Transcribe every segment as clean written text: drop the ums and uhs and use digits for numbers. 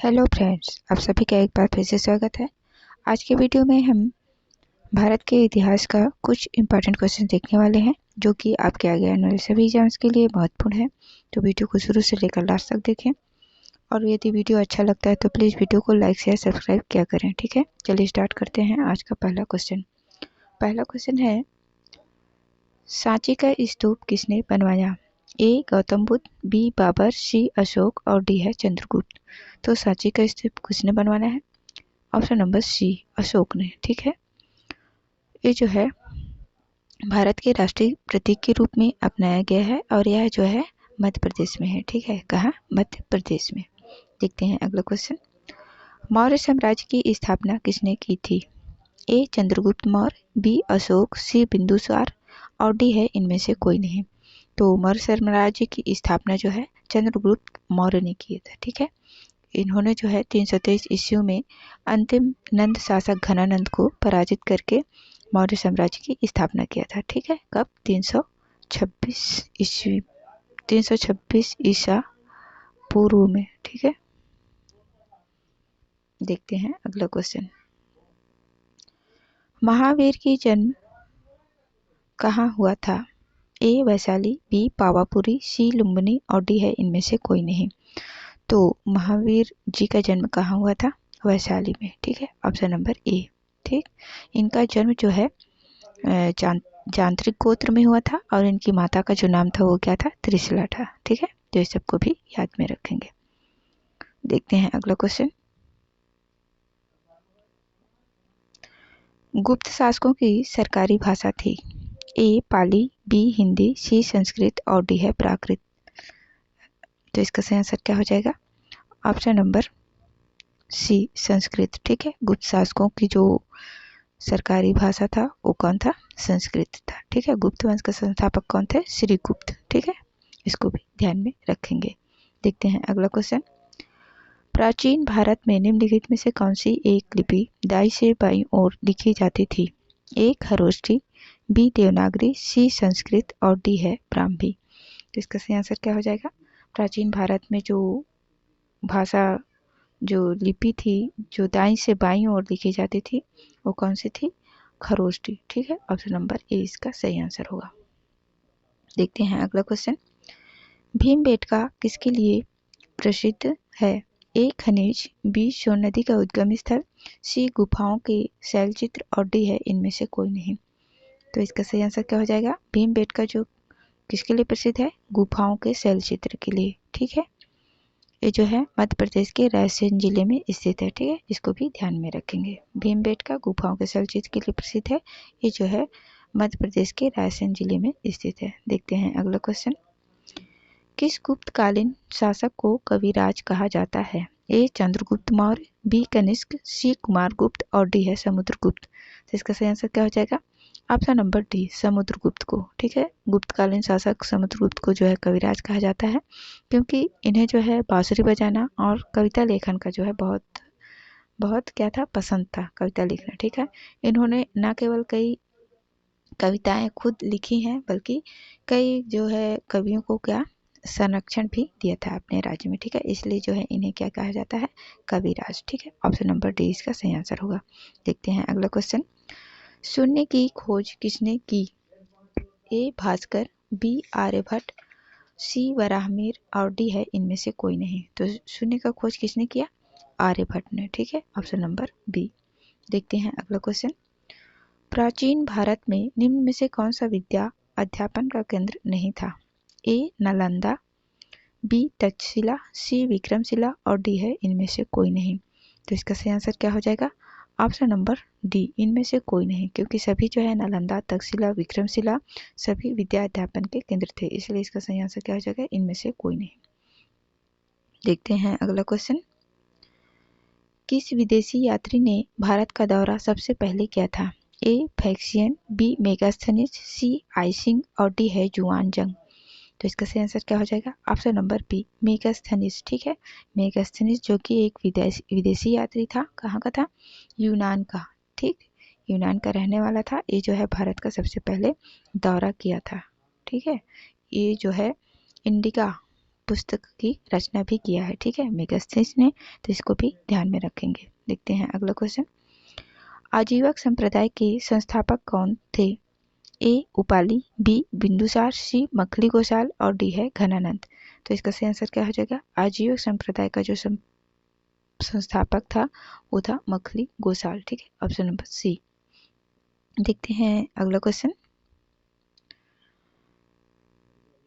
Hello friends, आप सभी का एक बार फिर से स्वागत है। आज के वीडियो में हम भारत के इतिहास का कुछ इम्पोर्टेंट क्वेश्चन देखने वाले हैं जो कि आपके आगे आने वाले सभी एग्जाम्स के लिए महत्वपूर्ण है। तो वीडियो को शुरू से लेकर लास्ट तक देखें और यदि वीडियो अच्छा लगता है तो प्लीज़ वीडियो को लाइक शेयर सब्सक्राइब किया करें। ठीक है, चलिए स्टार्ट करते हैं आज का पहला क्वेश्चन। पहला क्वेश्चन है, सांची का स्तूप किसने बनवाया? ए गौतम बुद्ध, बी बाबर, सी अशोक और डी है चंद्रगुप्त। तो सांची का स्तूप किसने बनवाना है? ऑप्शन नंबर सी, अशोक ने। ठीक है, ये जो है भारत के राष्ट्रीय प्रतीक के रूप में अपनाया गया है और यह जो है मध्य प्रदेश में है। ठीक है, कहाँ? मध्य प्रदेश में। देखते हैं अगला क्वेश्चन। मौर्य साम्राज्य की स्थापना किसने की थी? ए चंद्रगुप्त मौर्य, बी अशोक, सी बिंदुसार और डी है इनमें से कोई नहीं। तो मौर्य साम्राज्य की स्थापना जो है चंद्रगुप्त मौर्य ने की था। ठीक है, इन्होंने जो है 323 ईस्वी में अंतिम नंद शासक घनानंद को पराजित करके मौर्य साम्राज्य की स्थापना किया था। ठीक है, कब? 326 ईसा पूर्व में। ठीक है, देखते हैं अगला क्वेश्चन। महावीर की जन्म कहाँ हुआ था? ए वैशाली, बी पावापुरी, सी लुम्बिनी और डी है इनमें से कोई नहीं। तो महावीर जी का जन्म कहाँ हुआ था? वैशाली में। ठीक है, ऑप्शन नंबर ए। ठीक, इनका जन्म जो है जांत्रिक गोत्र में हुआ था और इनकी माता का जो नाम था वो क्या था? त्रिशला था। ठीक है, तो इस सबको भी याद में रखेंगे। देखते हैं अगला क्वेश्चन। गुप्त शासकों की सरकारी भाषा थी? ए पाली, बी हिंदी, सी संस्कृत और डी है प्राकृत। तो इसका सही आंसर क्या हो जाएगा? Option number C, Sanskrit. ठीक है, गुप्त शासकों की जो सरकारी भाषा था वो कौन था? संस्कृत था। ठीक है, गुप्त वंश के संस्थापक कौन थे? श्री गुप्त। ठीक है, इसको भी ध्यान में रखेंगे। देखते हैं अगला क्वेश्चन। प्राचीन भारत में निम्नलिखित में से कौन सी एक लिपि दाई से बाईं ओर लिखी जाती थी? ए खरोष्ठी, बी देवनागरी, सी संस्कृत और डी है ब्राह्मी। तो इसका सही आंसर क्या हो जाएगा? प्राचीन भारत में जो भाषा, जो लिपि थी जो दाईं से बाईं ओर लिखी जाती थी वो कौन सी थी? खरोष्ठी। ठीक है, ऑप्शन नंबर ए इसका सही आंसर होगा। देखते हैं अगला क्वेश्चन। भीमबेटका किसके लिए प्रसिद्ध है? ए खनिज, बी सोन नदी का उद्गम स्थल, सी गुफाओं के शैलचित्र और डी है इनमें से कोई नहीं। तो इसका सही आंसर क्या हो जाएगा? भीमबेटका जो किसके लिए प्रसिद्ध है? गुफाओं के शैलचित्र के लिए। ठीक है, ये जो है मध्य प्रदेश के रायसेन जिले में स्थित है। ठीक है, इसको भी ध्यान में रखेंगे। भीमबेटका गुफाओं के शैलचित्र के लिए प्रसिद्ध है। ये जो है मध्य प्रदेश के रायसेन जिले में स्थित है। देखते हैं अगला क्वेश्चन। किस गुप्तकालीन शासक को कविराज कहा जाता है? ए चंद्रगुप्त मौर्य, बी कनिष्क, सी कुमारगुप्त और डी है समुद्रगुप्त। तो इसका सही आंसर क्या हो जाएगा? ऑप्शन नंबर डी, समुद्रगुप्त को। ठीक है, गुप्तकालीन शासक समुद्रगुप्त को जो है कविराज कहा जाता है क्योंकि इन्हें जो है बांसुरी बजाना और कविता लेखन का जो है बहुत बहुत क्या था? पसंद था कविता लिखना। ठीक है, इन्होंने न केवल कई कविताएं खुद लिखी हैं बल्कि कई जो है कवियों को क्या संरक्षण भी दिया था अपने राज्य में। ठीक है, इसलिए जो है इन्हें क्या कहा जाता है? कविराज। ठीक है, ऑप्शन नंबर डी इसका सही आंसर होगा। देखते हैं अगला क्वेश्चन। शून्य की खोज किसने की? ए भास्कर, बी आर्यभट्ट, सी वराहमिहिर और डी है इनमें से कोई नहीं। तो शून्य का खोज किसने किया? आर्यभट्ट ने। ठीक है, ऑप्शन नंबर बी। देखते हैं अगला क्वेश्चन। प्राचीन भारत में निम्न में से कौन सा विद्या अध्यापन का केंद्र नहीं था? ए नालंदा, बी तक्षशिला, सी विक्रमशिला और डी है इनमें से कोई नहीं। तो इसका सही आंसर क्या हो जाएगा? ऑप्शन नंबर डी, इनमें से कोई नहीं, क्योंकि सभी जो है नालंदा, तक्षशिला, विक्रमशिला सभी विद्या अध्यापन के केंद्र थे, इसलिए इसका सही आंसर क्या हो जाएगा? इनमें से कोई नहीं। देखते हैं अगला क्वेश्चन। किस विदेशी यात्री ने भारत का दौरा सबसे पहले किया था? ए फैक्सियन, बी मेगास्थनीज, सी आइसिंग और डी है जुआन जंग। तो इसका सही आंसर क्या हो जाएगा? Option number B, Megasthenes. ठीक है, मेगास्थनीज जो कि एक विदेशी यात्री था। कहाँ का था? यूनान का। ठीक, यूनान का रहने वाला था। ये जो है भारत का सबसे पहले दौरा किया था। ठीक है, ये जो है इंडिका पुस्तक की रचना भी किया है, ठीक है, मेगास्थनीज ने, तो इसको भी ध्यान में रखेंगे। देखते हैं अगला क्वेश्चन। आजीवक संप्रदाय के संस्थापक कौन थे? ए उपाली, बी बिंदुसार, सी मखली गोसाल और डी है घनानंद। तो इसका सही आंसर क्या हो जाएगा? आजीवक संप्रदाय का जो संस्थापक था वो था मखली गोसाल, ठीक है, ऑप्शन नंबर सी। देखते हैं अगला क्वेश्चन।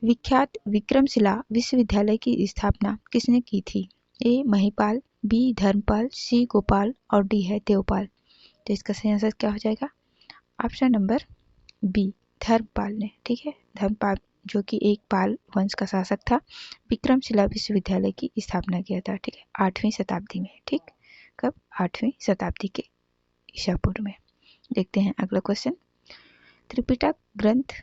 विख्यात विक्रमशिला विश्वविद्यालय की स्थापना किसने की थी? ए महिपाल, बी धर्मपाल, सी गोपाल और डी है देवपाल। तो इसका सही आंसर क्या हो जाएगा? ऑप्शन नंबर बी धर्मपाल ने, ठीक है, धर्मपाल जो कि एक पाल वंश का शासक था, विक्रमशिला विश्वविद्यालय की स्थापना किया था, ठीक है, 8वीं शताब्दी में, ठीक, कब? 8वीं शताब्दी के ईसा पूर्व में। देखते हैं अगला क्वेश्चन। त्रिपिटक ग्रंथ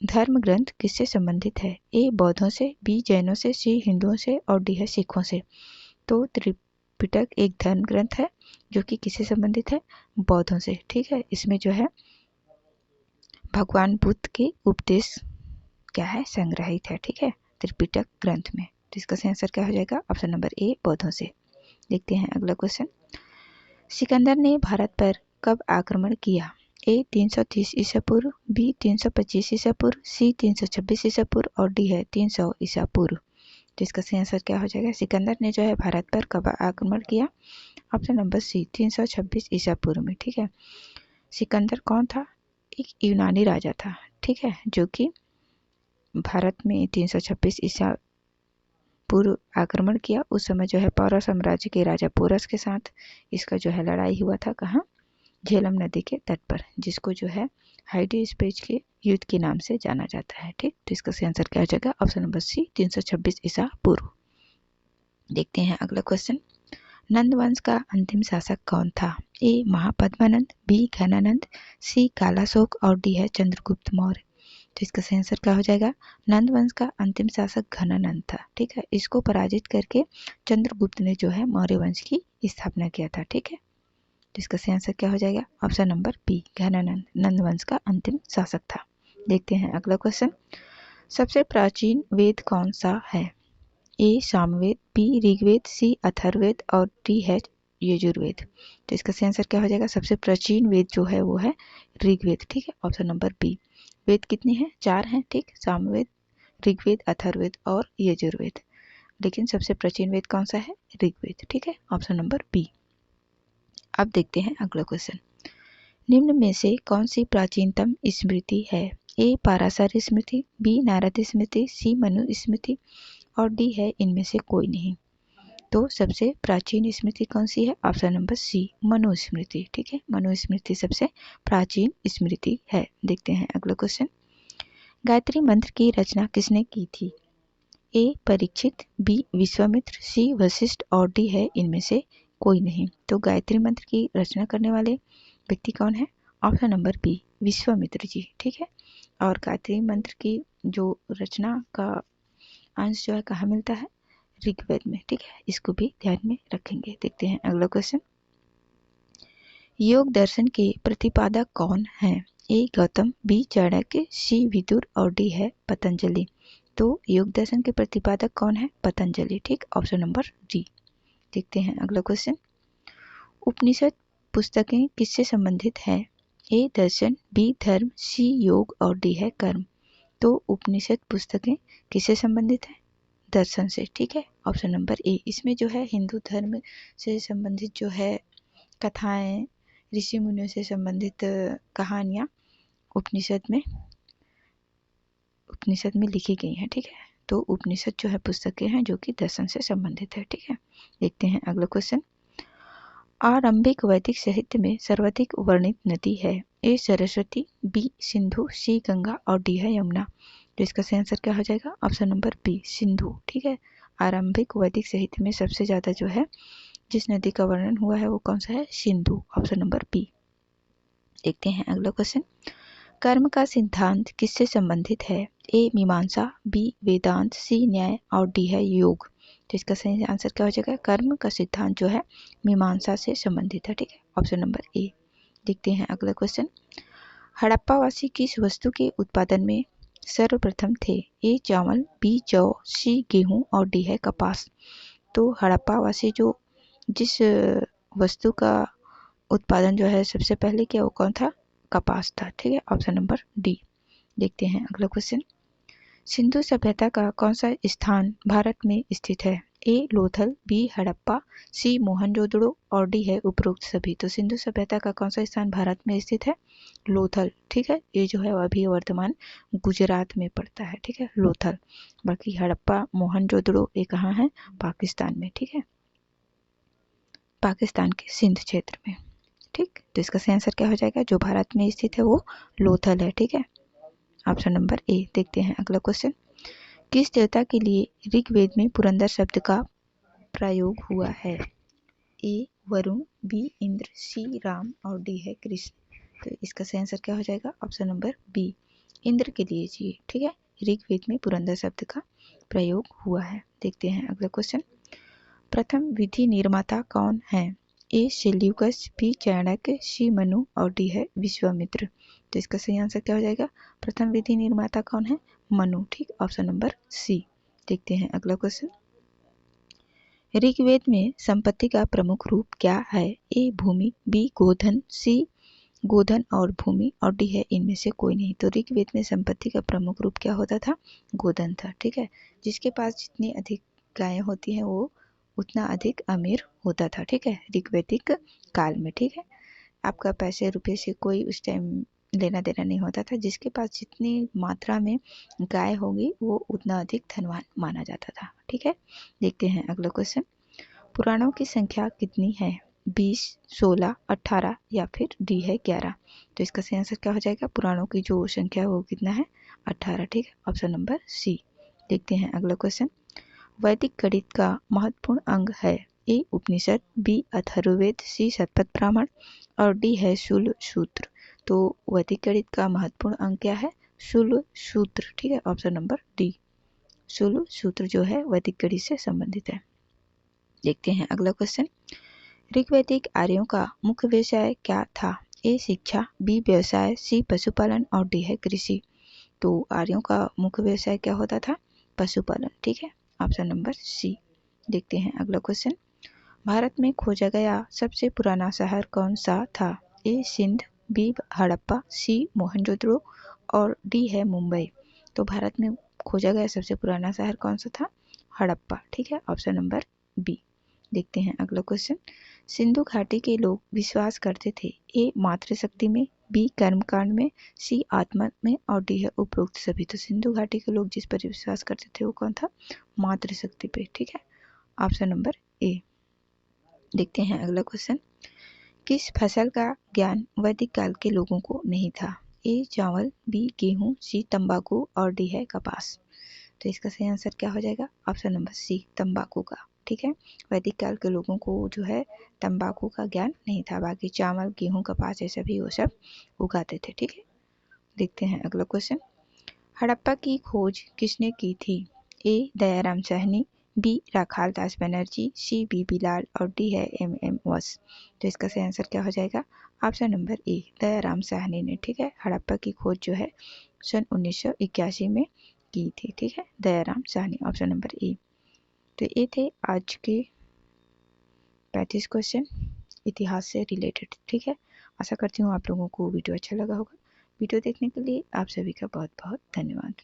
धर्म ग्रंथ किससे संबंधित है? ए बौद्धों से, बी जैनों से, सी हिंदुओं से और डी है सिखों से। तो त्रिपिटक एक धर्म ग्रंथ है जो कि किससे संबंधित है? बौद्धों से, ठीक है। इसमें जो है भगवान बुद्ध के उपदेश क्या है? संग्रहित है, ठीक है, त्रिपिटक ग्रंथ में। तो इसका सही आंसर क्या हो जाएगा? ऑप्शन नंबर ए बौद्धों से। देखते हैं अगला क्वेश्चन। सिकंदर ने भारत पर कब आक्रमण किया? ए 330 ईसा पूर्व, बी 325 ईसा पूर्व, सी 326 ईसा पूर्व और डी है 300 ईसा पूर्व। तो इसका सही आंसर क्या हो जाएगा? सिकंदर ने जो है भारत पर कब आक्रमण किया? ऑप्शन नंबर सी 326 ईसा पूर्व में, ठीक है। सिकंदर कौन था? एक यूनानी राजा था, ठीक है, जो कि भारत में 326 ईसा पूर्व आक्रमण किया। उस समय जो है पौरव साम्राज्य के राजा पोरस के साथ इसका जो है लड़ाई हुआ था। कहाँ? झेलम नदी के तट पर, जिसको जो है हाइडेस्पेज के युद्ध के नाम से जाना जाता है, ठीक। तो इसका सही आंसर क्या हो जाएगा? ऑप्शन नंबर सी 326 ईसा पूर्व। देखते हैं अगला क्वेश्चन। नंद वंश का अंतिम शासक कौन था? ए महापद्मानंद, बी घनानंद, सी कालाशोक और डी है चंद्रगुप्त मौर्य। तो इसका सही आंसर क्या हो जाएगा? नंद वंश का अंतिम शासक घनानंद था, ठीक है। इसको पराजित करके चंद्रगुप्त ने जो है मौर्य वंश की स्थापना किया था, ठीक है। तो इसका सही आंसर क्या हो जाएगा? ऑप्शन नंबर बी घनानंद नंद वंश का अंतिम शासक था। देखते हैं अगला क्वेश्चन। सबसे प्राचीन वेद कौन सा है? ए सामवेद, बी ऋग्वेद, सी अथर्ववेद और डी है यजुर्वेद। तो इसका सही आंसर क्या हो जाएगा? सबसे प्राचीन वेद जो है वो है ऋग्वेद, ठीक है, ऑप्शन नंबर बी। वेद कितने हैं? 4 हैं, ठीक, सामवेद, ऋग्वेद, अथर्ववेद और यजुर्वेद। लेकिन सबसे प्राचीन वेद कौन सा है? ऋग्वेद, ठीक है, ऑप्शन नंबर बी। अब देखते हैं अगला क्वेश्चन। निम्न में से कौन सी प्राचीनतम स्मृति है? ए पाराशर स्मृति, बी नारद स्मृति, सी मनु स्मृति और डी है इनमें से कोई नहीं। तो सबसे प्राचीन स्मृति कौन सी है? ऑप्शन नंबर सी मनु स्मृति, ठीक है, मनु स्मृति सबसे प्राचीन स्मृति है। देखते हैं अगला क्वेश्चन। गायत्री मंत्र की रचना किसने की थी? ए परीक्षित, बी विश्वामित्र, सी वशिष्ठ और डी है इनमें से कोई नहीं। तो गायत्री मंत्र की रचना करने वाले व्यक्ति कौन है? Option number B Vishwamitra ji, ठीक है। और गायत्री मंत्र की जो रचना का अंश जो है कहाँ मिलता है? ऋग्वेद में, ठीक है, इसको भी ध्यान में रखेंगे। देखते हैं अगला क्वेश्चन। योग दर्शन के प्रतिपादक कौन है? ए गौतम, बी चाणक्य, सी विदुर और डी है पतंजलि। तो योग दर्शन के प्रतिपादक कौन है? पतंजलि, ठीक, ऑप्शन नंबर डी। देखते हैं अगला क्वेश्चन। उपनिषद पुस्तकें किससे संबंधित हैं? ए दर्शन, बी धर्म, सी योग और डी है कर्म। तो उपनिषद पुस्तकें किससे संबंधित है? दर्शन से, ठीक है, ऑप्शन नंबर ए। इसमें जो है हिंदू धर्म से संबंधित जो है कथाएं, ऋषि मुनियों से संबंधित कहानियां उपनिषद में लिखी गई हैं, ठीक है। तो उपनिषद जो है पुस्तकें हैं जो कि दर्शन से संबंधित है, ठीक है। देखते हैं अगला क्वेश्चन। आरंभिक वैदिक साहित्य में सर्वाधिक वर्णित नदी है? ए सरस्वती, बी सिंधु, सी गंगा और डी है यमुना। तो इसका सही आंसर क्या हो जाएगा? ऑप्शन नंबर बी सिंधु, ठीक है। आरंभिक वैदिक साहित्य में सबसे ज्यादा जो है जिस नदी का वर्णन हुआ है वो कौन सा है? Sindhu, option number B. देखते हैं अगला क्वेश्चन। कर्म का सिद्धांत किससे संबंधित है? ए मीमांसा, बी वेदांत, सी न्याय और डी है योग। तो इसका सही आंसर क्या हो जाएगा? कर्म का सिद्धांत जो है मीमांसा से संबंधित है, ठीक है, ऑप्शन नंबर ए। देखते हैं अगला क्वेश्चन। हड़प्पावासी किस वस्तु के उत्पादन में सर्वप्रथम थे? ए चावल, बी जौ, सी गेहूं और डी है कपास। तो हड़प्पावासी जो जिस वस्तु का उत्पादन जो है सबसे पहले किया वो कौन था? कपास था। ठीक है, ऑप्शन नंबर डी। देखते हैं अगला क्वेश्चन। सिंधु सभ्यता का कौन सा स्थान भारत में स्थित है? ए लोथल, बी हड़प्पा, सी मोहनजोदड़ो और डी है उपरोक्त सभी। तो सिंधु सभ्यता का कौन सा स्थान भारत में स्थित है? लोथल। ठीक है, ये जो है अभी वर्तमान गुजरात में पड़ता है। ठीक है, लोथल। बाकी हड़प्पा, मोहनजोदड़ो ये कहाँ है? पाकिस्तान में। ठीक है, पाकिस्तान के सिंध क्षेत्र में। ठीक, तो इसका सही आंसर क्या हो जाएगा? जो भारत में स्थित है वो लोथल है। ठीक है, ऑप्शन नंबर ए। देखते हैं अगला क्वेश्चन। किस देवता के लिए ऋग्वेद में पुरंदर शब्द का प्रयोग हुआ है? ए वरुण, बी इंद्र, सी राम और डी है कृष्ण। तो इसका सही आंसर क्या हो जाएगा? ऑप्शन नंबर बी, इंद्र के लिए जी। ठीक है, ऋग्वेद में पुरंदर शब्द का प्रयोग हुआ है। देखते हैं अगला क्वेश्चन। प्रथम विधि निर्माता कौन है? ए सेल्यूकस, बी चाणक्य, सी मनु और डी है विश्वामित्र। तो इसका सही आंसर क्या हो जाएगा? प्रथम विधि निर्माता कौन है? मनु। ठीक, ऑप्शन नंबर सी। देखते हैं अगला क्वेश्चन। ऋग्वेद में संपत्ति का प्रमुख रूप क्या है? ए भूमि, बी गोधन, सी गोधन और भूमि और डी है इनमें से कोई नहीं। तो ऋग्वेद में संपत्ति का प्रमुख रूप क्या होता था? गोधन था। ठीक है, जिसके पास जितनी अधिक गायें होती हैं वो उतना अधिक अमीर होता था। ठीक है, ऋग्वैदिक काल में। ठीक है, आपका पैसे रुपए से कोई उस टाइम लेना देना नहीं होता था। जिसके पास जितनी मात्रा में गाय होगी वो उतना अधिक धनवान माना जाता था। ठीक है, देखते हैं अगला क्वेश्चन। पुराणों की संख्या कितनी है? 20, 16, 18 या फिर डी है 11। तो इसका सही आंसर क्या हो जाएगा? पुराणों की जो संख्या है वो कितना है? 18। ठीक है, ऑप्शन नंबर सी। देखते हैं अगला क्वेश्चन। वैदिक गणित का महत्वपूर्ण अंग है? ए उपनिषद, बी अथर्ववेद, सी शतपथ ब्राह्मण और डी है शूल सूत्र। तो वैदिक गणित का महत्वपूर्ण अंग क्या है? शूल सूत्र। ठीक है, ऑप्शन नंबर डी, शूल सूत्र जो है वैदिक गणित से संबंधित है। देखते हैं अगला क्वेश्चन। ऋग्वैदिक आर्यों का मुख्य व्यवसाय क्या था? ए शिक्षा, बी व्यवसाय, सी पशुपालन और डी है कृषि। तो आर्यों का मुख्य व्यवसाय क्या होता था? पशुपालन। ठीक है, ऑप्शन नंबर सी। देखते हैं अगला क्वेश्चन। भारत में खोजा गया सबसे पुराना शहर कौन सा था? ए सिंध, बी हड़प्पा, सी मोहनजोदड़ो और डी है मुंबई। तो भारत में खोजा गया सबसे पुराना शहर कौन सा था? हड़प्पा। ठीक है, ऑप्शन नंबर बी। देखते हैं अगला क्वेश्चन। सिंधु घाटी के लोग विश्वास करते थे? ए मातृशक्ति में, बी कर्मकांड में, सी आत्मा में और डी है उपरोक्त सभी। तो सिंधु घाटी के लोग जिस पर विश्वास करते थे वो कौन था? मातृशक्ति पे। ठीक है, ऑप्शन नंबर ए। देखते हैं अगला क्वेश्चन। किस फसल का ज्ञान वैदिक काल के लोगों को नहीं था? ए चावल, बी गेहूं, सी तंबाकू और डी है कपास। तो इसका सही आंसर क्या हो जाएगा? ऑप्शन नंबर सी, तंबाकू का। ठीक है, वैदिक काल के लोगों को जो है तंबाकू का ज्ञान नहीं था। बाकी चावल, गेहूं, कपास ऐसे भी वो सब उगाते थे। ठीक है, देखते हैं अगला क्वेश्चन। हड़प्पा की खोज किसने की थी? ए दयाराम साहनी, बी राखाल दास बनर्जी, सी बी लाल और डी है एम वस। तो इसका सही आंसर क्या हो जाएगा? Option number A, Dayaram Sahni ने। ठीक है, हड़प्पा की खोज जो है सन 1981 में की थी। ठीक है, Dayaram Sahni, option number A. तो ये थे आज के 35 क्वेश्चन इतिहास से रिलेटेड। ठीक है, आशा करती हूँ आप लोगों को वीडियो अच्छा लगा होगा। वीडियो देखने के लिए आप सभी का बहुत बहुत धन्यवाद।